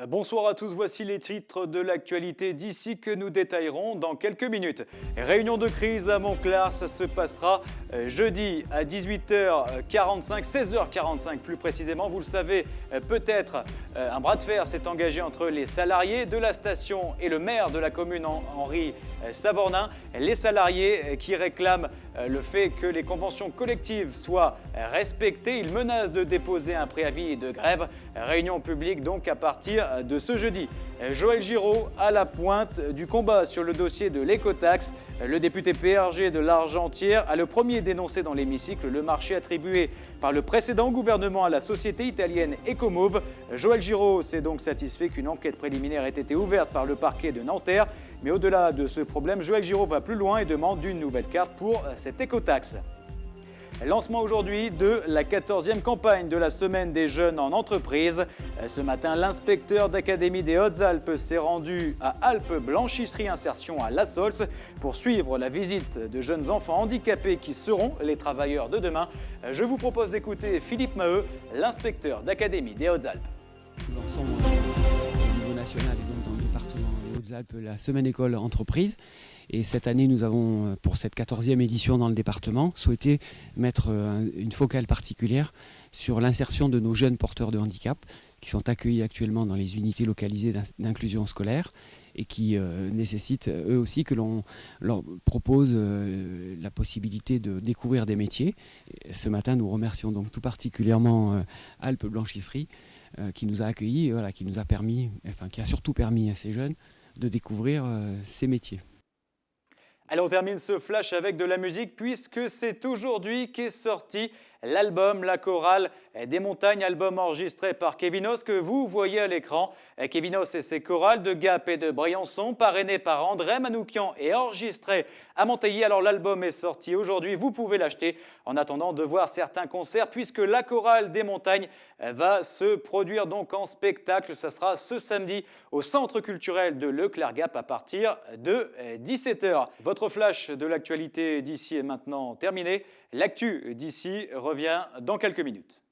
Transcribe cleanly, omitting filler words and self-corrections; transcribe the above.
Bonsoir à tous, voici les titres de l'actualité d'ici que nous détaillerons dans quelques minutes. Réunion de crise à Montclar, ça se passera jeudi à 18h45, 16h45 plus précisément. Vous le savez peut-être, un bras de fer s'est engagé entre les salariés de la station et le maire de la commune, Henri Savornin. Les salariés qui réclament le fait que les conventions collectives soient respectées. Ils menacent de déposer un préavis de grève. Réunion publique donc à partir de ce jeudi. Joël Giraud à la pointe du combat sur le dossier de l'écotaxe. Le député PRG de l'Argentière a le premier dénoncé dans l'hémicycle le marché attribué par le précédent gouvernement à la société italienne Ecomove. Joël Giraud s'est donc satisfait qu'une enquête préliminaire ait été ouverte par le parquet de Nanterre. Mais au-delà de ce problème, Joël Giraud va plus loin et demande une nouvelle carte pour cette écotaxe. Lancement aujourd'hui de la 14e campagne de la Semaine des jeunes en entreprise. Ce matin, l'inspecteur d'Académie des Hautes-Alpes s'est rendu à Alpes Blanchisserie Insertion à La Saulce pour suivre la visite de jeunes enfants handicapés qui seront les travailleurs de demain. Je vous propose d'écouter Philippe Maheu, l'inspecteur d'Académie des Hautes-Alpes. Nous lançons au niveau national et donc dans le département des Hautes-Alpes la Semaine École Entreprise. Et cette année, nous avons, pour cette 14e édition dans le département, souhaité mettre une focale particulière sur l'insertion de nos jeunes porteurs de handicap qui sont accueillis actuellement dans les unités localisées d'inclusion scolaire et qui nécessitent eux aussi que l'on leur propose la possibilité de découvrir des métiers. Et ce matin, nous remercions donc tout particulièrement Alpes Blanchisserie qui nous a accueillis, voilà, qui nous a permis, enfin qui a surtout permis à ces jeunes de découvrir ces métiers. Allez, on termine ce flash avec de la musique puisque c'est aujourd'hui qu'est sorti l'album La Chorale des Montagnes, album enregistré par Kevinos que vous voyez à l'écran. Kevinos et ses chorales de Gap et de Briançon, parrainé par André Manoukian et enregistré à Monteilly. Alors l'album est sorti aujourd'hui, vous pouvez l'acheter en attendant de voir certains concerts puisque La Chorale des Montagnes va se produire donc en spectacle. Ça sera ce samedi au Centre culturel de Leclerc-Gap à partir de 17h. Votre flash de l'actualité d'ici est maintenant terminé. L'actu d'ici revient dans quelques minutes.